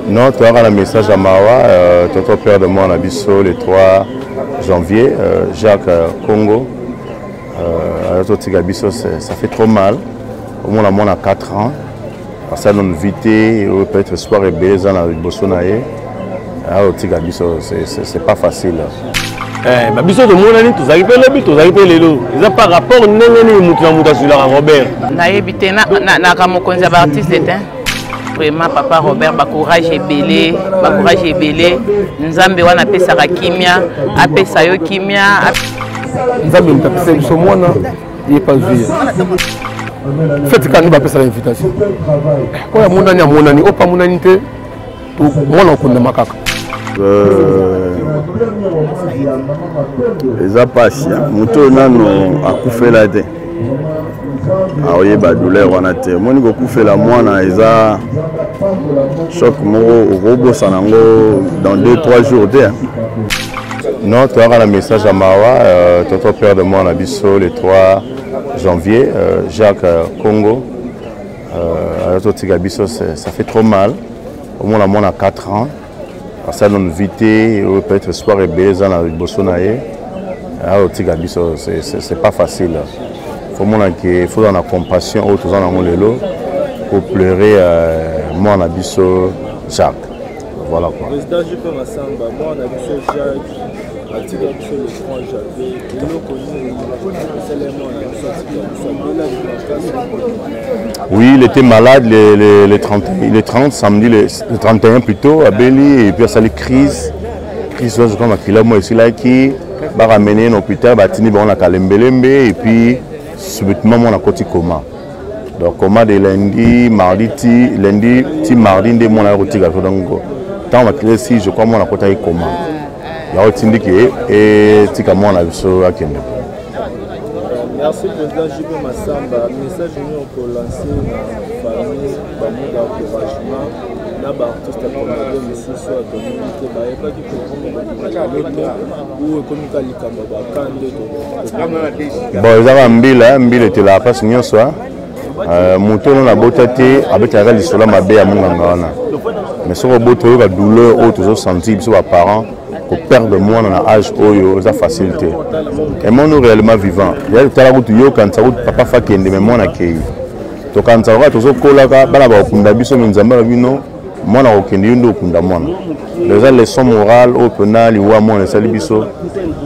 Non, tu as un message à Mawa, Toto Père de moi en Abisso le 3 janvier, Jacques Congo. Ça fait trop mal. Au moins, on a 4 ans. Ça nous vité, peut-être espoir et baiser dans le Bossonaye. C'est pas facile. Biso de monani tozalaki pe lobi tozalaki pe lelo eza par rapport ndenge nini mutu na mutu asulaka Robert nayebi te na mokonzi ya baartiste te vraiment papa Robert bacourage ebele nzambe wana apesaka kimia apesa yo kimia nzambe mutapesa biso mwana ye pas juillet fete kani bapesaka invitation oyo amonani opa monani te mwana okundama kaka eza pasi moto nano akufela te aoyeba douleur wana te omoni kokufela mwana eza choc moko okobosana yango dans 2-3 jours te. Non, tu as un message à Mawa, Toto Père de moi en Abisso le 3 janvier, Jacques Congo. Ça fait trop mal. Au moins, on a 4 ans. Ça nous vité, peut-être espoir et baiser dans le Bossonaye. C'est pas facile. Il faut avoir la compassion autour de l'eau pour pleurer moi en Abisso Jacques. Voilà quoi. Président Juppé Massamba, moi en Abisso Jacques, à Tigre le 3 janvier, et nous oui, il était malade le 30 samedi, le 31 plutôt, à Béli, et puis à sa crise. Crise, je crois qu'il a moi ici là qui va ramener un hôpital, Batini, on a Kalembelembe, et puis subitement on a côté coma. Donc coma de lundi, mardi, mardi, de mon aérotique à Todango. Tant on a créé ici, je crois mon a côté coma. Il y a aussi dit que et tika moi on a vu ça à Kende. Merci président Juppé Massamba. Message pour lancer la famille, d'encouragement. Là, artiste comédien, monsieur soit communauté, pas qui peut bon, ils avaient un bill était là, parce que nous sommes Mouton a beauté avec un réel sur la mabé à Mungangana. Mais sur le beau la douleur, autres sensibles, sur les parents, pour perdre moi dans l'âge où ça facilité. Et moi, nous réellement vivant. Il y a tout à l'heure, quand ça route, papa fait qu'il y a mon accueil. Donc, quand ça va, tout ça, moi, na okende ndo kunda mwana les leçons morales au penal ou moi na salibiso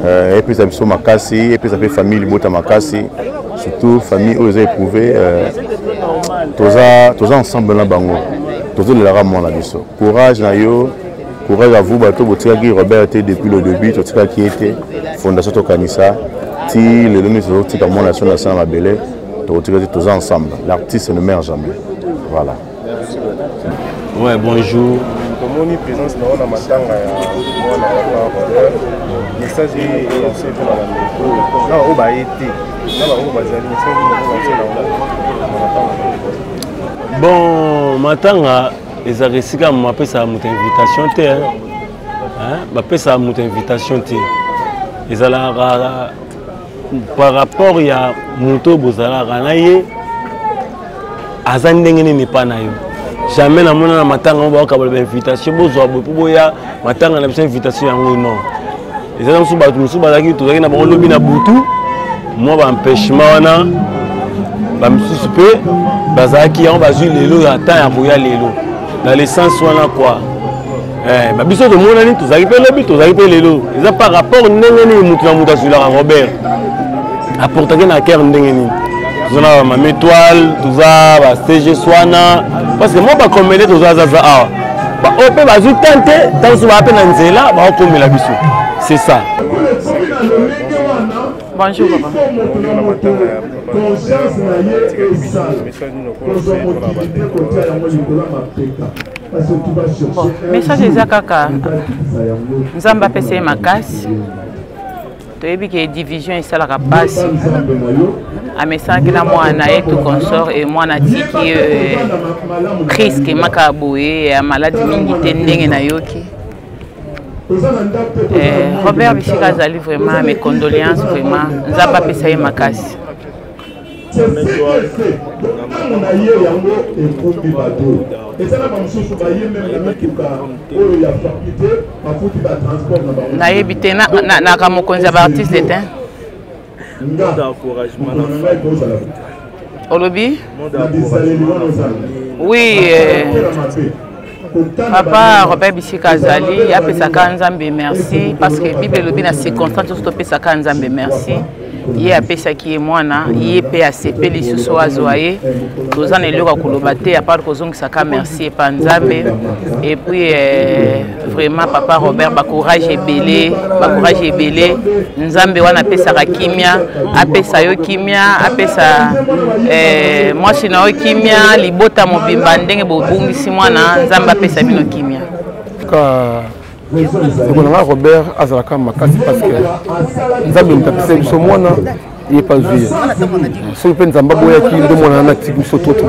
et puis ça biso makasi et puis ça fait famille libota makasi surtout famille aux éprouvés tous ensemble na bango tous les ramener na biso courage na yo courage à vous bato botika ki Robert était depuis le début totika qui était fondation to kanisa ti le donner sur tika mon nation na mabele totika tous ensemble l'artiste ne meurt jamais voilà. Ouais, bonjour. Comment est présence dans la matanga message est lancé pour la météo. Là, on va été. Là, on va bon, matanga, les arrêtés m'appellent ça mon invitation té. Hein? M'appelle ça mon invitation té. Les alara par rapport il y a moto bozala ranaye. Azandengene n'est pas naïf. Jamais na mona na matanga on va kabala invitation bozwa boya matanga na invitation yango non les gens sont battus sont bazaki to na ba lobi na butu moi ba empêchement wana ba msusupe bazaki on bazui lelo ata ya boya lelo dans l'essence wana quoi ba biso de mona ni tozaki pe lobi tozaki pe lelo ils ont par rapport ndenge ni mutu na mutu asulaka Robert apporter na cœur ndenge ni on a ma étoile tout ça ba CG Swana parce que moi pas comméder tout ça ah bah on peut bazu tenter tant que va peine en zela bah on comme la biso c'est ça. Bonjour papa. Bon, message eza kaka nzamba pese makasi toyebi ke division esalaka pasi amesaki na mwana ye tout consort et mwana tiki risque makaboye ya maladie mingi te ndenge na yoki Robert Bisika azali vraiment mes condoléances vraiment nzamba pesa ye makasi nayebi te naka mokonzi ya baartiste te olobi oui papa Robert Bisika azali apesaka nzambe merci parce que bible elobi na circonstance nyonso topesaka nzambe merci ye apesaki ye mwana ye mpe asepeli lisusu azwa ye toza na eloko ya koloba te apart kozongisaka merci epa nzambe et puis vraiment papa Robert bacourage ebele nzambe wana apesaka kimia apesa yo kimia apesa mwasi na yo kimia libota mobimba ndenge bobungisi mwana nzambe apesa bino kimia sekonanga Robert azalaka makasi parce que nzambe mutapesa biso mwana ye pas zuye soki mpe nzambe aboyaki nde mwana na tiki biso to te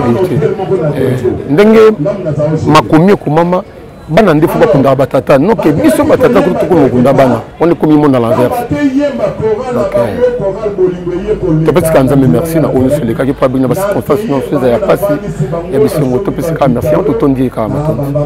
ndenge makomi ekomama bana nde fo bakundaka batata noke biso batata kutu tokona kokunda bana on ekomi monde à l'inverse topesika nzambe merci na oyo nyonso elekaki mpo abengina bacirconstance nyonso eza ya pasi ya bisengo topesika merci yango totondi ye kaka matondi.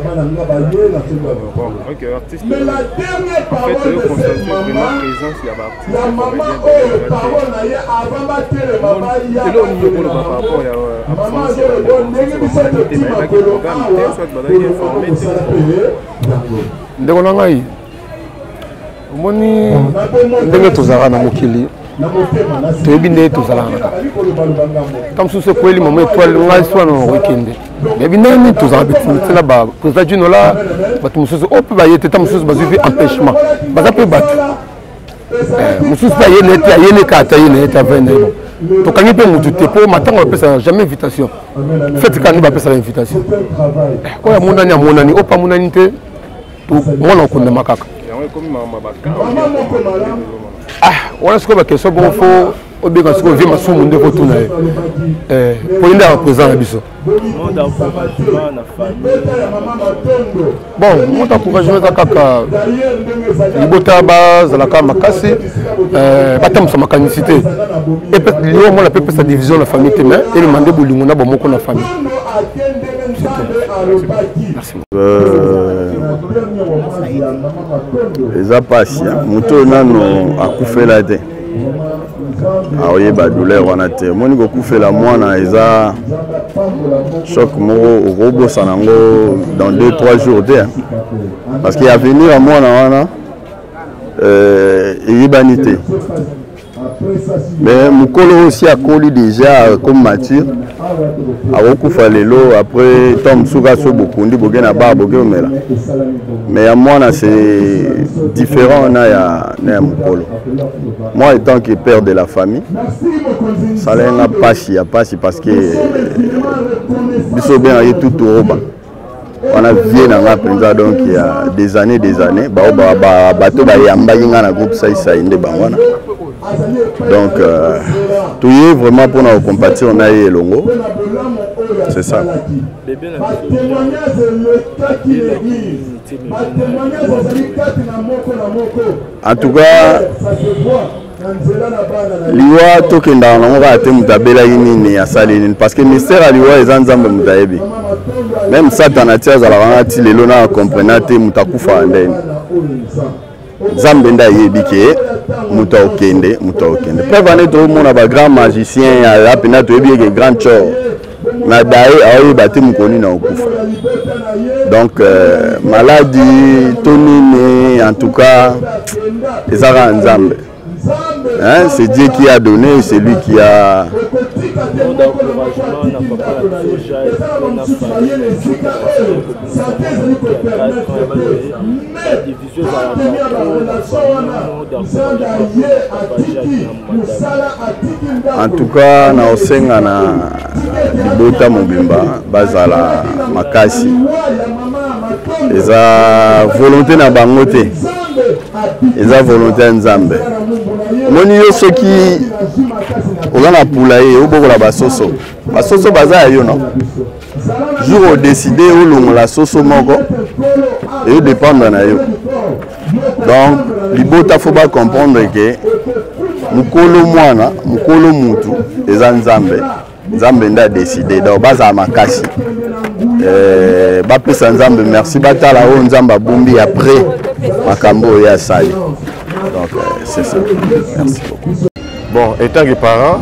ndeko na ngai omoni ndenge tozalaka na mokili toyebi nde tozalaka na kaka ta mosusu ekweli mama etoile ngai swana na okokende yebi ndenge tozalaka betimite na baprésident dinola bato mosusu oyo mpe baye te ta mosusu bazwi mpe empêchement baza mpe bato mosusu mpe ayene te ayene ka ata yene ete avai na ye tokangi mpe motu te mpo matango bapesaka jamais invitation fete kaka nde bapesaka invitation oyo amonani oyo mpe amonani te mwana okondama kaka wana sikoyo bakestion bongo fo obenga sikoyo vie masumu nde kotuna ye po ye nde abaprésent na biso bon moto encouragement eza kaka libota bazalaka makasi batambusa makanisi te liyo mwana mpe pesa division na famille te mais elema nde bolingo na bomoko na famille. eza pasi moto nano akufela te aoyeba douleur wana te moni kokufela mwana eza choc moko okobosana yango dans 2-3 jours te parce que avenir ya mwana wana eyebani te mais mokolo aussi akoli déjà comme mature akokufa lelo après temps mosuku aso bokundi boke na bar boke omela mais ya mwana c'est différent na ya mokolo. Moi étant que père de la famille salenga pasi ya pasi parce que biso bien aye tout roba on a vie na nga penza donc il y a des années bato bayambaki nga na groupe ça inde bangwana donc tout est vraiment pour nous compatir on a eu longo c'est ça. En tout cas liwa tokenda nango kaka te moto abelaki nini asali nini parce que mystère ya liwa eza nzambe moto ayebi même satana ti azalaka nga ti lelo na comprena te moto akufaka ndeni nzambe nde ayebi ke moto akokende preuve ane toomona bagrand magicien ya pena toyebi eke grand chor na daye aoyeba te mokoni na okufa donc maladie to nini en tout cas ezaka nzambe. Hein, c'est Dieu qui a donné, c'est lui qui a... En tout cas, na osenga na libota mobimba bazala makasi. Eza volonté na bango te. Eza volonté ya nzambe. Moni yo soki oza na pula ye obokola basoso baza ya yo no jour odeside olongola soso moko eyo dépendre na yo donc libota faut ba comprendre que mukolo mwana mukolo mutu eza nzambe nzambe nda décidé donc baza makasi bapesa nzambe merci batala oyo nzambe abumbi après makambo oyo asali donc c'est ça merci beaucoup. Bon, étant que parent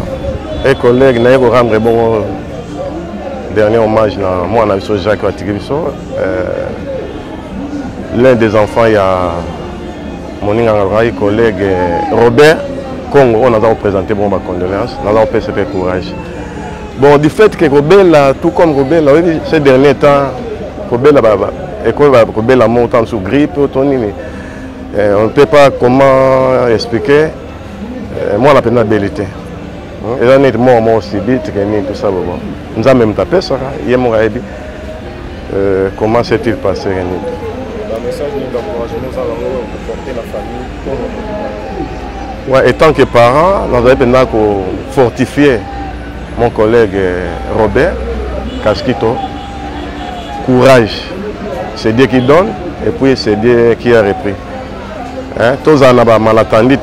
et collègue n'a eu rendre bon dernier hommage à moi on Jacques Watigibiso, l'un des enfants il y a mon collègue Robert Congo, on a présenté bon ma condoléance, on a fait courage. Bon, du fait que Robert, tout comme Robert, ces derniers temps, Robert a monté sous grippe, on ne peut pas comment expliquer. Moi, on a peine d'habilité. Et là, moi aussi, tout ça. Nous avons même tapé ça. Comment s'est-il passé? Un message d'encouragement pour porter la famille. Ouais, et tant que parents, nous avons fortifié mon collègue Robert Casquito. Courage, c'est Dieu qui donne et puis c'est Dieu qui a repris. Tous en ont mal attendu,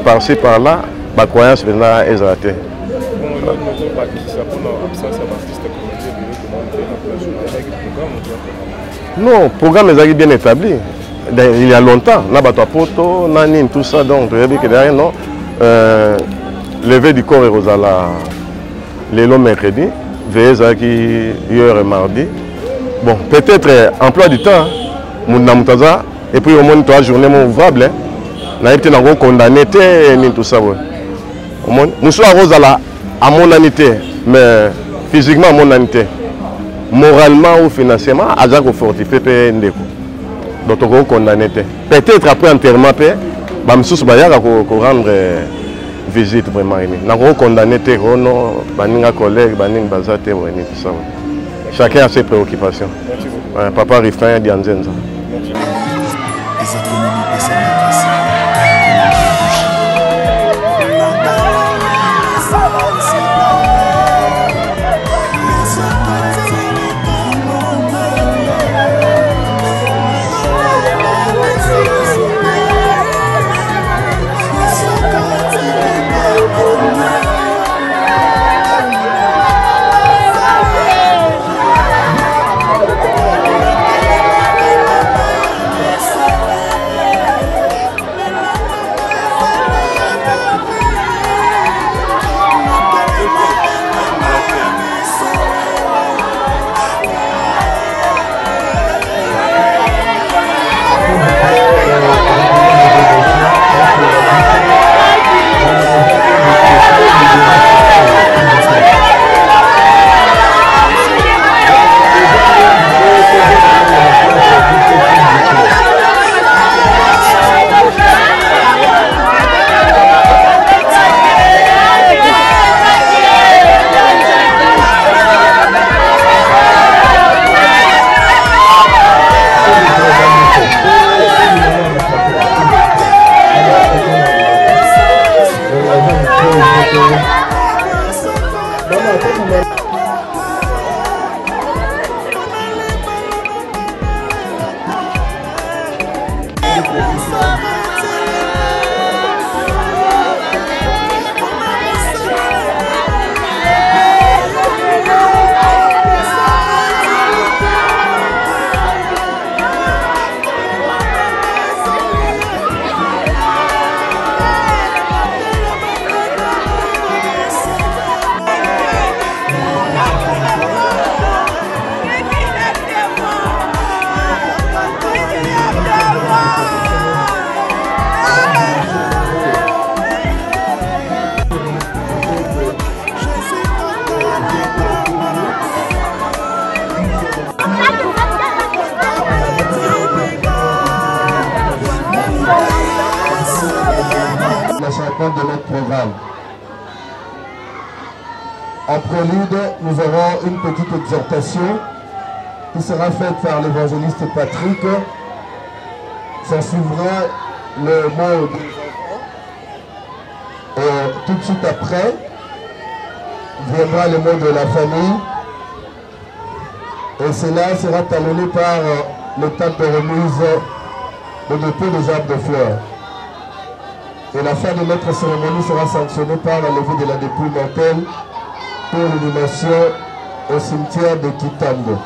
par-ci par-là, la croyance est ratée. Non, le programme est bien établi. Il y a longtemps, poto, nanine, tout ça, donc non. Levé du corps et Rosala, le mercredi, veillez qui hier et mardi. Bon, peut-être emploi du temps, Mounamutaza, et puis au moins 3 journées ouvrable. On a été condamné, tout ça. Nous sommes Rosala à mon anité, mais physiquement à mon anité. Moralement ou financièrement, à Jacques fortifié, donc on est condamné. Peut-être après enterrement, je vais rendre visite vraiment. Nous avons condamné nos collègues, tout ça. Chacun a ses préoccupations. Papa Rifrain Dianzenza. De notre programme. En prélude, nous aurons une petite exhortation qui sera faite par l'évangéliste Patrick. Ça suivra le mot des enfants. Et tout de suite après, viendra le mot de la famille. Et cela sera talonné par le temps de remise de dépôt des arbres de fleurs. Et la fin de notre cérémonie sera sanctionnée par la levée de la dépouille mortelle pour l'inhumation au cimetière de Kitambo.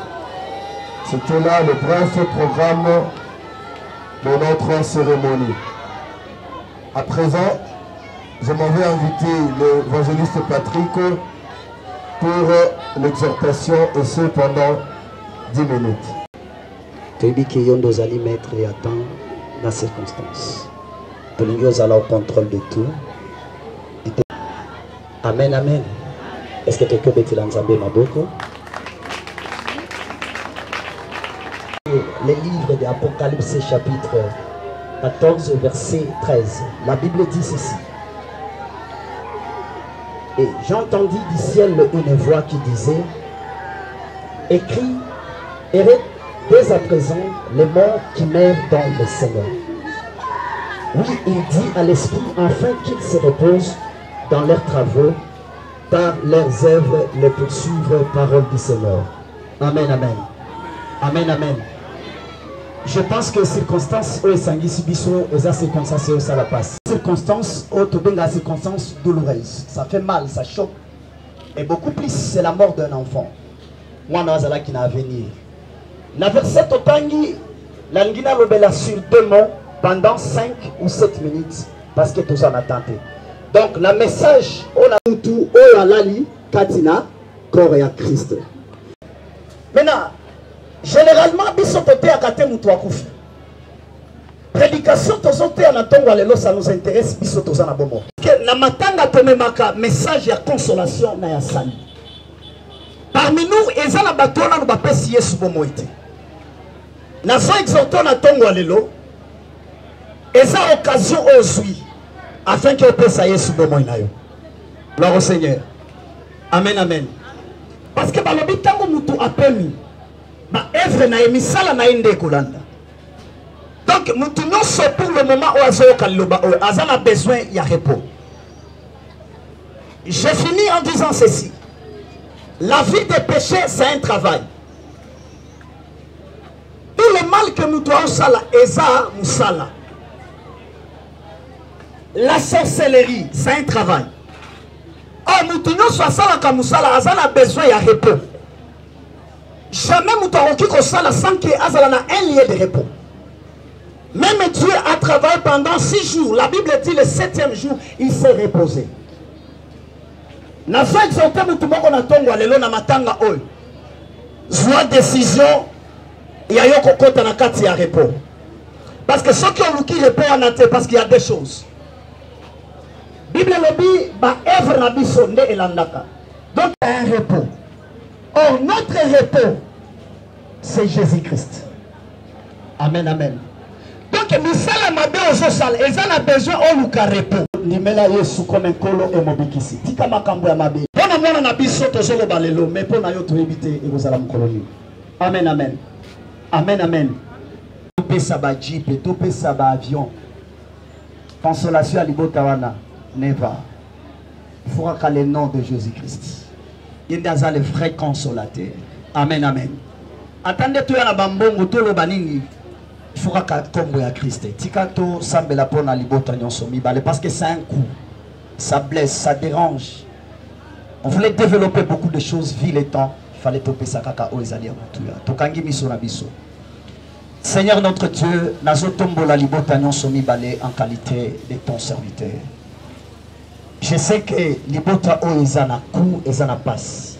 C'était là le bref programme de notre cérémonie. À présent, je m'en vais inviter l'évangéliste Patrick pour l'exhortation et ce pendant 10 minutes. Toyibiki yondo zali maître et attend dans ces circonstances. Tolingo ala au contrôle de tout. Amen, amen. Est-ce que quelqu'un peut dire Nzambe Maboko? Les livres d'Apocalypse chapitre 14 verset 13. La Bible dit ceci. Et j'entendis du ciel une voix qui disait: écris, errez dès à présent les morts qui meurent dans le Seigneur. Oui, il dit à l'esprit afin qu'ils se reposent dans leurs travaux, par leurs œuvres les poursuivre parole du Seigneur. Amen, amen. Amen, amen. Je pense que circonstances où Sangisi Bisso, aux circonstances où ça la passe. Circonstances où tu as circonstances douloureuses. Ça fait mal, ça choque. Et beaucoup plus, c'est la mort d'un enfant. Moi, je qui n'a à venir. La verset Totangi, l'angina lobela sur 2 mots pendant 5 ou 7 minutes. Parce que tout ça m'a tenté. Donc, le message, on a tout, on a lali, Katina, corps et à Christ. Maintenant, généralement, bisototé à kate mutu akufi. Prédication tozoté à natongo alelo, ça nous intéresse, bisotoza na bomo. Na matanga tomemaka message ya consolation na ya sali. Parmi nous, eza na batona no bapesi Yesu bomo ite. Na so exhorto na tongo alelo, eza occasion ozui afin que pesa Yesu bomo inayo. Gloire au Seigneur. Amen, amen. Parce que balobi tango mutu apemi ba œuvre na emisala na inde kolanda. Donc nous nyonso pour le moment où azoka loba azana besoin ya repos. Je finis en disant ceci. La vie des péchés c'est un travail. Tout le mal que nous devons sala eza musala. La sorcellerie c'est un travail. Oh nous nyonso sala ka musala azana besoin ya repos. Jamais Moutaroki Kosala sans qu'il y ait un lieu de repos. Même Dieu a travaillé pendant 6 jours. La Bible dit le 7e jour, il s'est reposé. Na fait exhorter Moutoumoko na tongo alelo na matanga oi. Soit décision, il y a yo kokota na kati ya repos. Parce que ceux qui ont qui repos en até, parce qu'il y a des choses. Bible lobi ba œuvre na biso nde elandaka. Donc il y a un repos. Or, notre repos, c'est Jésus-Christ. Amen, amen. Donc, nous sommes a besoin de repos. Nimela Yesu comme un colo et mobikisi. Tika makambo ya mabe. Pona mwana na biso tozolo balelo, mais pona yo to éviter et kozala mkoloni. Amen, amen. Amen, amen. Topé saba jeep, topé saba avion. Consolation à libotawana. Neva. Il faudra qu'à le nom de Jésus-Christ. Il y a le vrai consolateur. Amen, amen. Attendez, tu as la bambongo, tu le banini. Il faudra qu'à tomber à Christ. Tikato semble la pona libota nyonsomi bale parce que c'est un coup. Ça blesse, ça dérange. On voulait développer beaucoup de choses, vie le temps. Il fallait toper sa kaka o ezali amutuya. Tokangi miso na biso. Seigneur notre Dieu, nazo tombo la libota nyonsomi bale en qualité de ton serviteur. Je sais que libota o ezana coup ezana passe.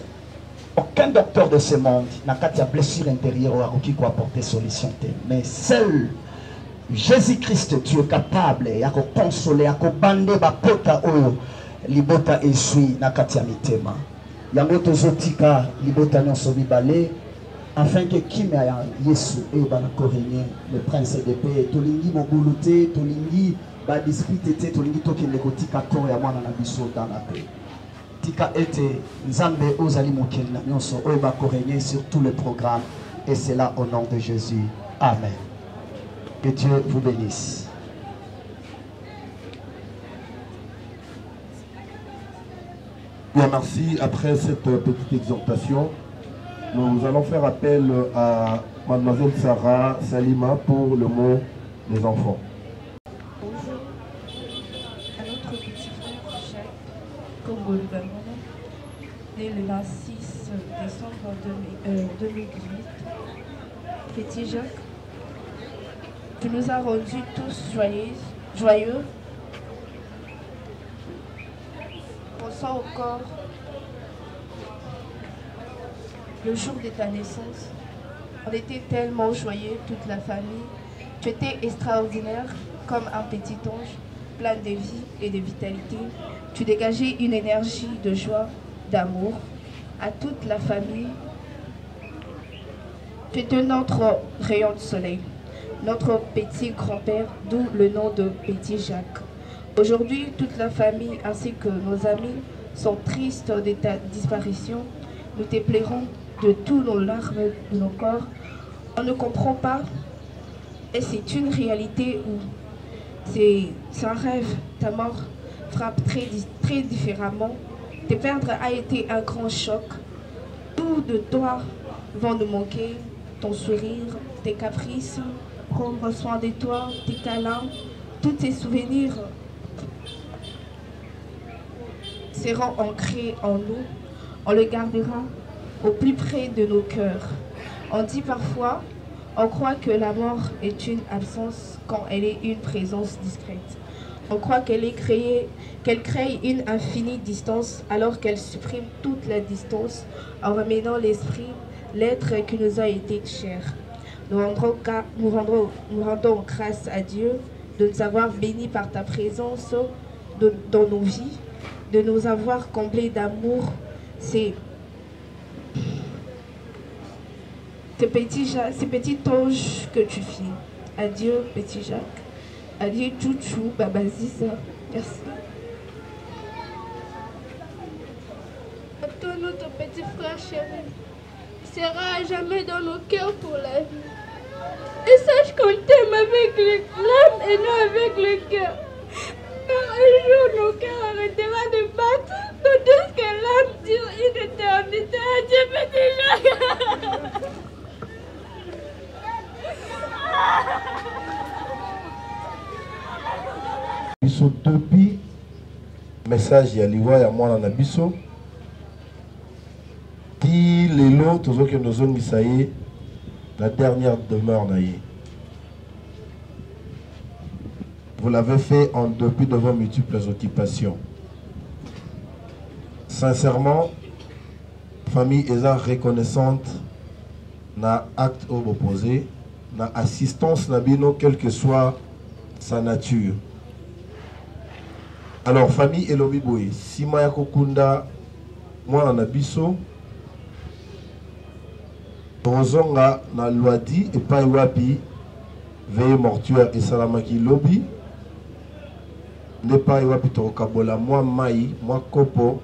Aucun docteur de ce monde n'a qu'à ta blessure intérieure ou qui peut apporter solution. Mais seul Jésus-Christ, tu es capable de consoler, de bander ba pota o libota esui na katia mitema. Yango tozotika libota nyonso bibale afin que kimia ya Yesu e bana korenye le prince de paix tolingi mobuluté tolingi ba dispute te tolingi tokende kotika to ya mwana na biso dans la paix. Tika ete nzambe ozali mokeli na nyonso oyo ba korenye sur tout le programme et c'est là au nom de Jésus. Amen. Que Dieu vous bénisse. Bien, merci. Après cette petite exhortation, nous allons faire appel à Mademoiselle Sarah Salima pour le mot des enfants. en 2018. Petit Jacques, tu nous as rendus tous joyeux. Pensant encore le jour de ta naissance. On était tellement joyeux, toute la famille. Tu étais extraordinaire, comme un petit ange, plein de vie et de vitalité. Tu dégageais une énergie de joie, d'amour à toute la famille. Tu étais notre rayon de soleil, notre petit grand-père, d'où le nom de Petit Jacques. Aujourd'hui, toute la famille ainsi que nos amis sont tristes de ta disparition. Nous te pleurons de tous nos larmes de nos corps. On ne comprend pas. Et c'est une réalité ou c'est un rêve. Ta mort frappe très différemment. Te perdre a été un grand choc. Tout de toi vont nous manquer. Ton sourire, tes caprices, prendre soin de toi, tes câlins, tous tes souvenirs seront ancrés en nous. On le gardera au plus près de nos cœurs. On dit parfois, on croit que la mort est une absence quand elle est une présence discrète. On croit qu'elle crée une infinie distance alors qu'elle supprime toute la distance en ramenant l'esprit, l'être qui nous a été cher. Nous rendons grâce à Dieu de nous avoir bénis par ta présence dans nos vies, de nous avoir comblés d'amour. Ces petits anges que tu fis. Adieu, Petit Jacques. Adieu, Chouchou, Baba Ziza. Merci. Toi, notre petit frère chéri, sera à jamais dans nos cœurs pour la vie. Et sache qu'on t'aime avec l'âme et non avec le cœur. Car un jour, nos cœurs arrêtera de battre, tandis que l'âme dure une éternité. Adieu, Petit Jacques. Biso topi message ya liwa ya mwana na biso ti lelo tozoki nozongisa ye la dernière demeure na ye. Vous l'avez fait en dépit de vos multiples occupations. Sincèrement, famille est reconnaissante na acte opposé, na assistance na bino quelle que soit sa nature. Alors famille elobi boye sima ya kokunda mwana na biso tozonga na lwadi epai wapi veille mortuaire esalamaki lobi n'epai wapi tokokabola mwa mai mwa kopo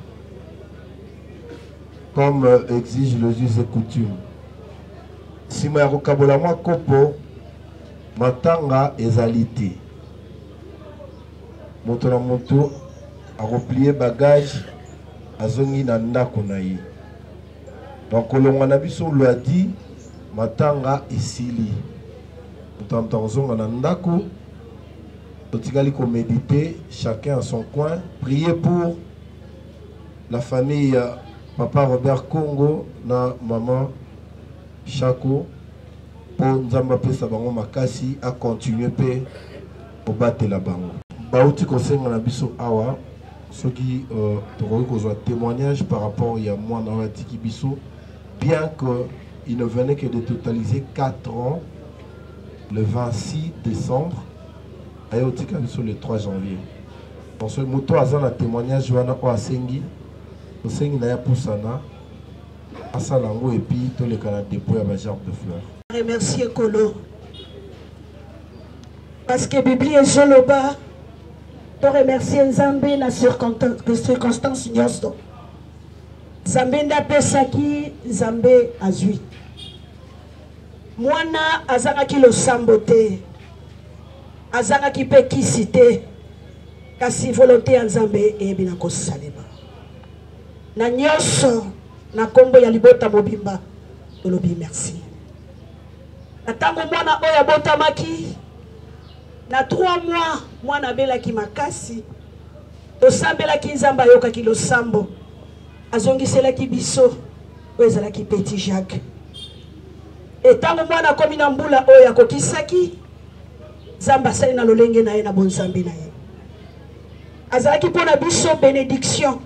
comme exige le us et coutume. Sima ya kokabola mwa kopo matanga ezali te. Moto na moto a replié bagage azongi na ndako na ye. Donc kolonga na biso l'a dit matanga esili. Moto azonga na ndako totikali ko méditer chacun à son coin, prier pour la famille papa Robert Congo na maman Chako pour nzamba pesa bango makasi a continuer pe pour battre la bango. Bauti kosenga na biso awa soki tokoki kozwa témoignage par rapport ya mwana wa tiki biso bien que il ne venait que de totaliser 4 ans le 26 décembre et au tika biso le 3 janvier. Pour ce moto azana témoignage wana o asengi osengi na ya pusana asalango et puis tous les canaux dépôt ya ba gerbe de fleurs. Remercier Kolo parce que Bible est joloba. Je remercie Nzambe na circonstance nyoso. Nzambe ndapesaki Nzambe azwi. Mwana azangaki losambo te. Azangaki pe kisi te. Kasi volonté ya Nzambe eyebi na kosalema. Na nyoso na kombo ya libota mobimba tolobi merci. Na tango mwana oyo abotamaki na 3 mois mwana belaki makasi tosambelaki Nzambe ayokaki losambo azongiselaki biso oyo ezalaki Petit Jacques. Etango mwana komi na mbula oyo akokisaki Nzambe asali na lolenge na ye na bonzambe na ye. Azalaki mpona biso bénédiction.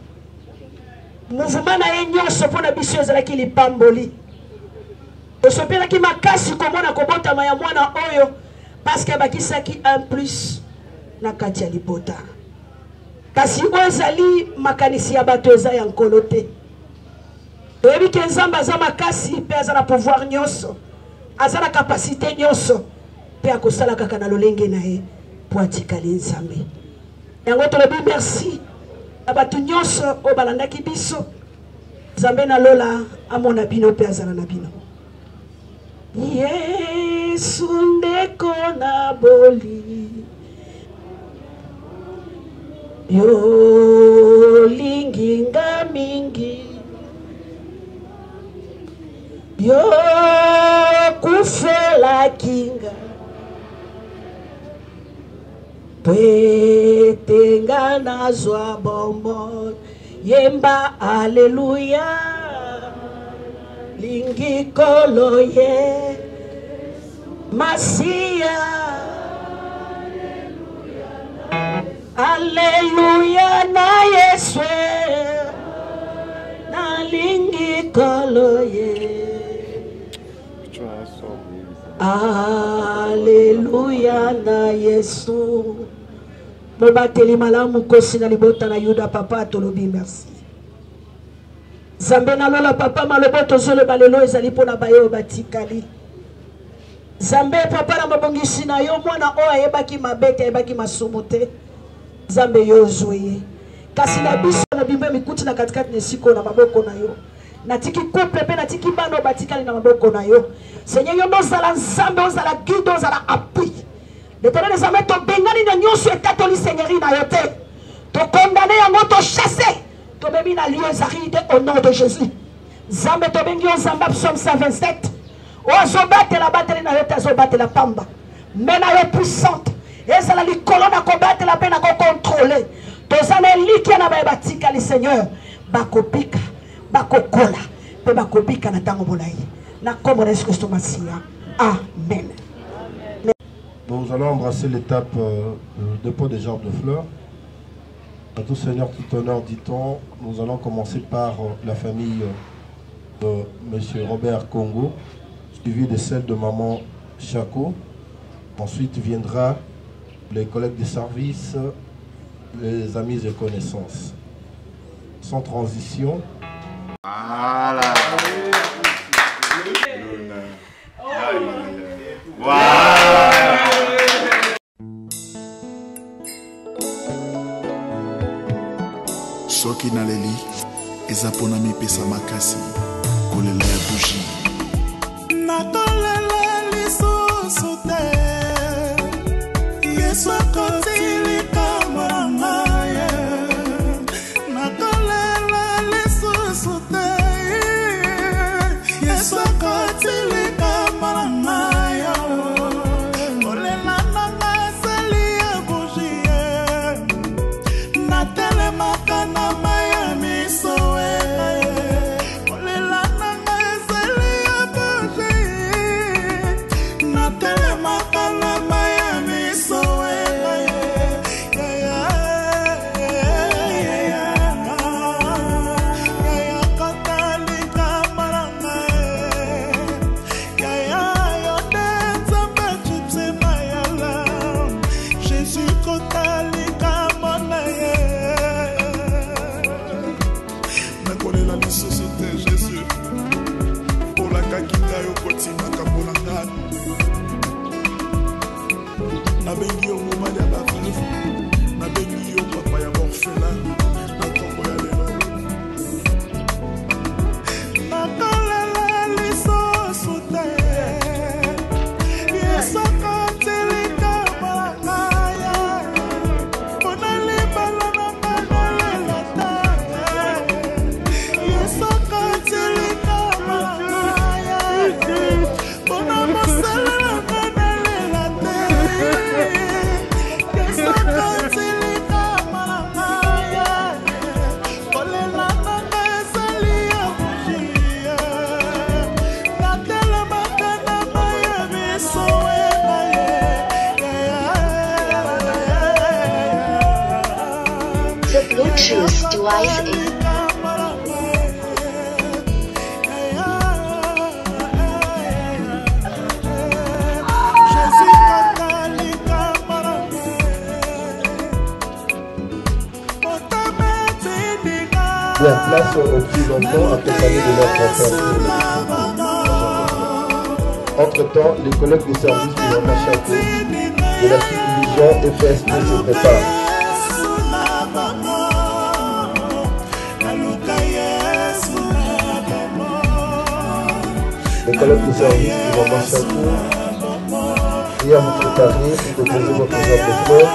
Mouvement na ye nyonso mpona biso ezalaki lipamboli. Tosopelaki makasi komona kobotama ya mwana oyo parce que bakisaki 1+ na kati ya libota. Kasi oyo ezali makanisi ya bato eza ya nkolo te. Toyebi ke Nzambe aza makasi mpe aza na pouvoir nyonso, aza na kapasité nyonso mpe akosala kaka na lolenge na ye mpo atikali Nzambe. Yango tolobi merci na bato nyonso oyo balandaki biso. Nzambe na lola amona bino mpe azala na bino. Yesu ndeko na boli yo linginga mingi yo kufela kinga petenga nazwa bombo yemba aleluya lingi koloye masia aleluya na Yesu na lingi koloye aleluya na Yesu. Mobateli malamu kosi na libota na Yuda papa tolobi merci. Zambe na lola papa maloboto zolo balelo ezali pona bayo batikali. Zambe papa na mabongisi na yo mwana o ayebaki mabete ayebaki masumu te. Zambe yo zoye. Kasi na biso na bimbe mikuti na katikati nesiko na maboko na yo. Natiki couple pe natiki bano batikali na maboko na yo. Seigneur yo nozala Nzambe ozala guide ozala appui. L'éternel des armées to bengani na nyonso etatoli Seigneur na yo te. To condamner yango to chasser. To bemi na lieu zaride au nom de Jésus. Zambe to bengi on Zamba psaume 127. Ozo bate la bateli na yo te zo bate la pamba. Mais na yo puissante. Ezala li kolona ko bate la pena ko contrôler. To zana liki na ba batika li Seigneur. Bakopika, bakokola, pe bakopika na tango bolai. Na comme on est Christ Masia. Amen. Nous allons embrasser l'étape dépôt des gerbes de fleurs. À tout Seigneur, tout honneur, dit-on. Nous allons commencer par la famille de M. Robert Congo, suivi de celle de Maman Chaco. Ensuite viendra les collègues de service, les amis et connaissances. Sans transition. Voilà. Soki naleli eza pona mipesa makasi kolela ya bougie nakolela lisusu te Yesu akotilika mwana ye nakolela lisusu te Yesu akotilika mwana ye kolela nanga esali ya bougie natelemaka na maya miso kolela nanga esali ya bougie natelemaka na maya miso nabengi yo moma ya baveuve nabengi yo papa ya orphelin na nkombo ya lelo nakolela lisusu te Yesu akotilika mwana ye mpona libala na nakolela te Yesu akotilika mwana ye mpona mosala na nakolela te Yesu Live et Bien, place aux petits enfants accompagnés de leur grand-père. Entre-temps, les collègues de service du Mama Chaco de la subdivision FSP se préparent. Les collègues de service du Mama Chaco, et à vous préparer pour déposer votre verre de fleurs,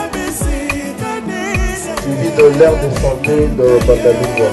suivi de l'air de santé de Bandalungwa.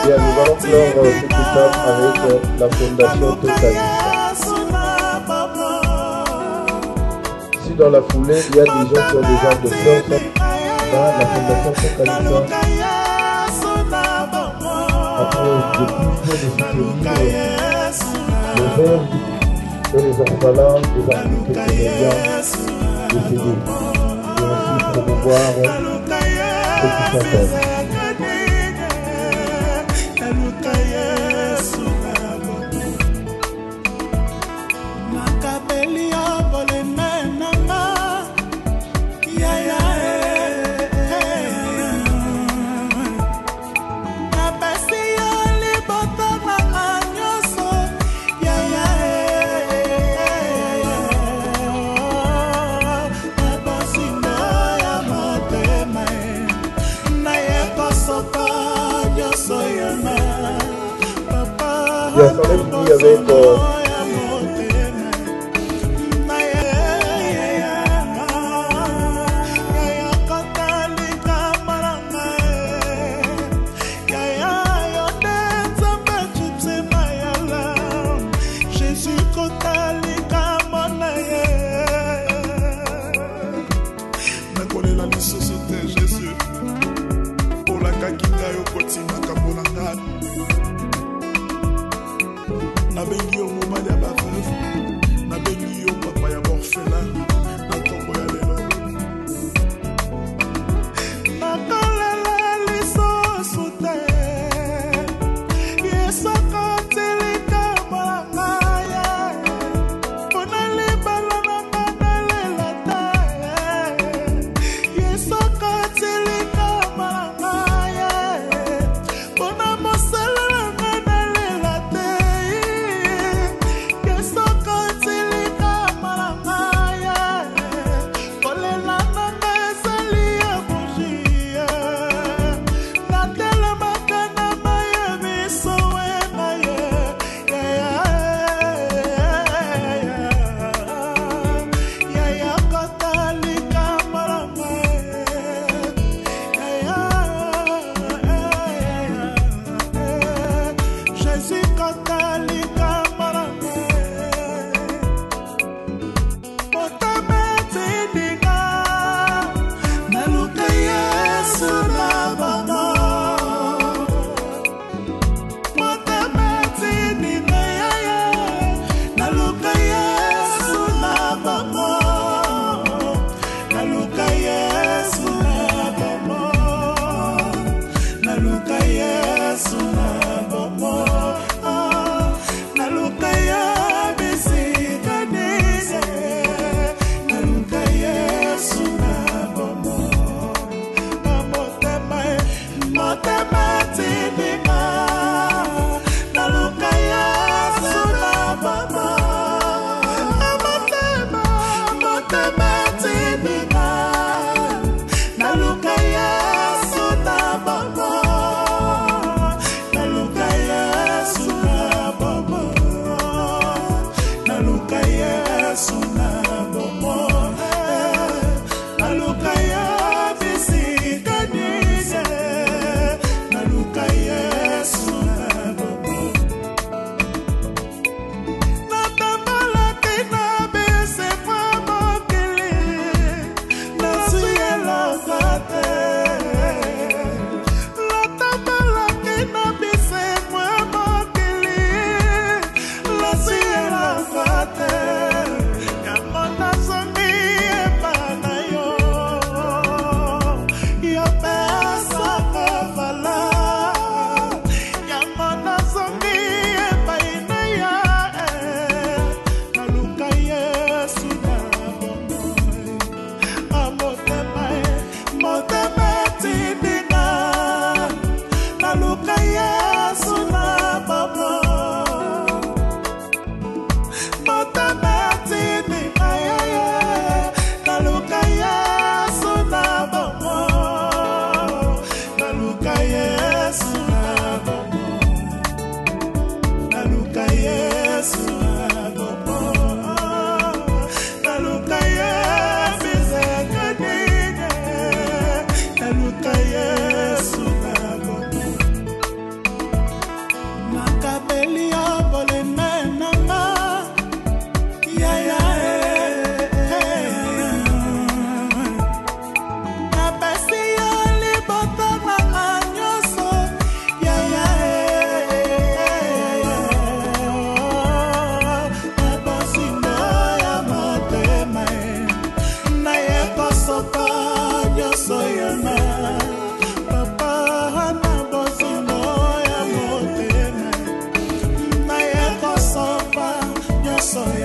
Bien, nous allons clore cette étape avec la fondation Totalista. Si dans la foulée, il y a des gens qui ont des armes de fleurs, la fondation Totalista approuve de soutenir les verts et les orphelins des artistes comédiens décédés et aussi promouvoir ceux qui sont pauvres. Bien, ça est fini avec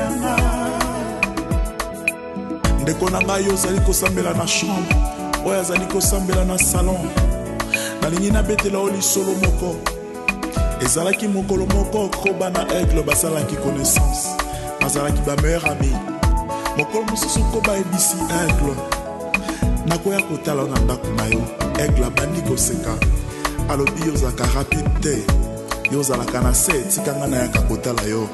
yanga ndeko na ngai ozali kosambela na chambre oyo azali kosambela na salon nalingi nabetela o lisolo moko ezalaki mokolo moko koba na aigle basalaki connaissance bazalaki bameilleur ami mokolo mosusu koba ebisi aigle nakoya kotala na ndako na yo aigle abandi koseka alobi yozalaka rapide te yozalaka na se etikanga na yaka kotala yo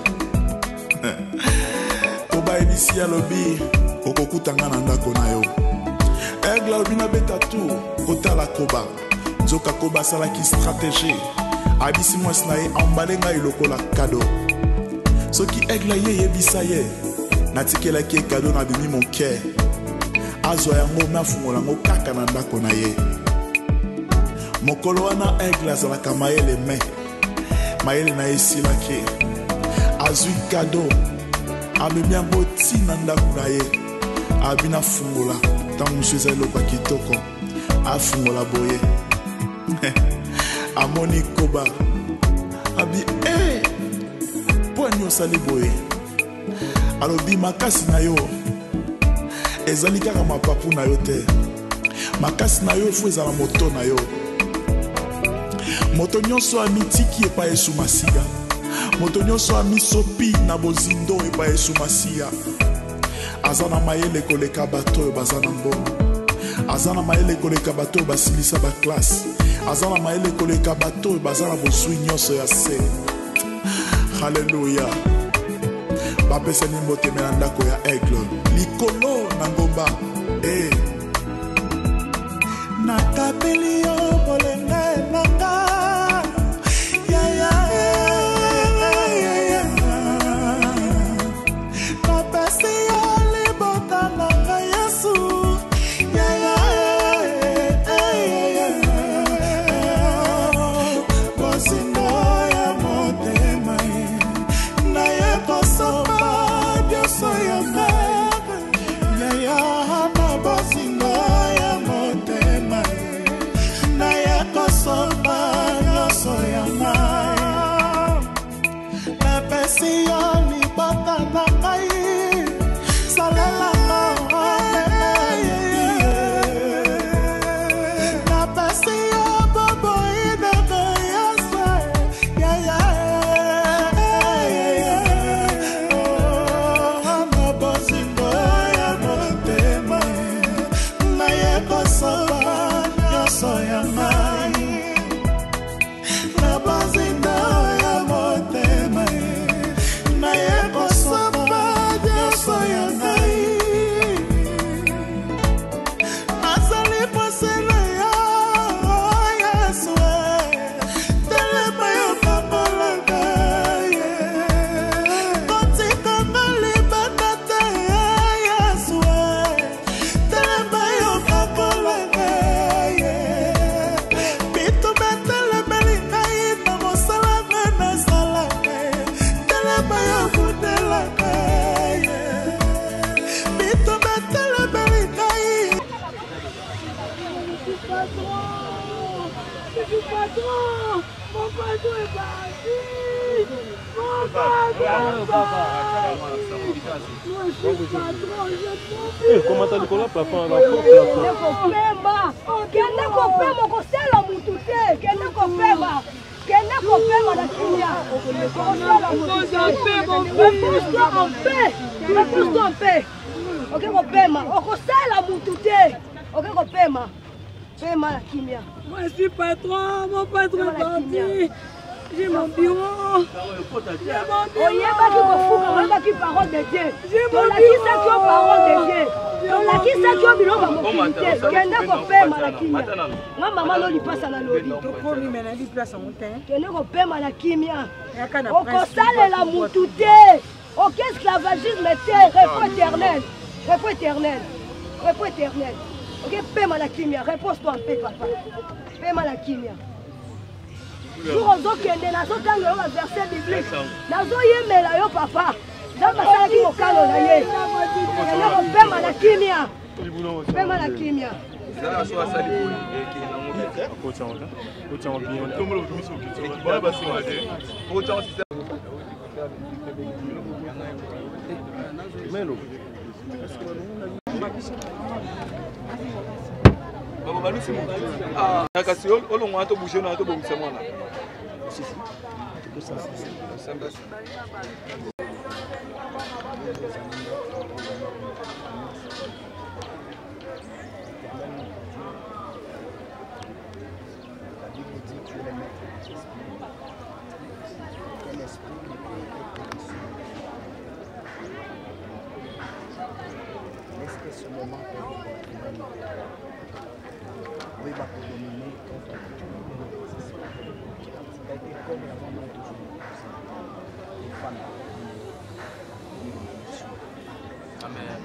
koba ebisi alobi okokutanga na ndako na yo aigle alobi nabeta tour kotala koba nzoka koba asalaki stratégie abisi mwasi na ye ambale ngai lokola kado soki aigle ye yebisa ye natikelaki ye kado na bimi moke azwa yango me afungola yango kaka na ndako na ye mokolo wana aigle azalaka mayele me mayele na ye esilaki azwi kado amemi yango ntina ndako na ye abi nafungola ntango mosu eza eloko ya kitoko afungola boye amoni koba abi mpo ani osali boye alobi makasi na yo ezali kaka mapapu na yo te makasi na yo efo ezala moto na yo moto nyonso amitiki epai esu masiya moto nyonso amisopi na bozindo epai esu masiya aza na mayele koleka bato oyo baza na mbongo aza na mayele koleka bato oyo basilisa baklase aza na mayele koleka bato oyo baza na bozwi nyonso ya se haleluya bapesani mboteme na ndako ya aigle likolo na ngomba nakapeli yo bolenge nanga napesi yo libota nanga yesu bozingo ya motema naye kosoba bioso ya mere yaya na bozingo ya motema naye kosoba bioso ya mere napesi yo libota na ngai salela Comment t'as dit qu'on a pas fait un rapport? Moi je suis patron, mon patron est parti. J'ai mon bureau. J'ai mon parole de Dieu. J'ai mon bureau. Parole de Dieu. Réponse-toi en paix, papa. Paie-moi la kimia. Jour aux autres, il y a un verset biblique. Nazo yemela yo papa. Dans ma salle qui mokalo na ye. Paie-moi la kimia. Paie-moi la kimia. Melo. Kasi olongwa to bouger na to bongisa mwana. Amen.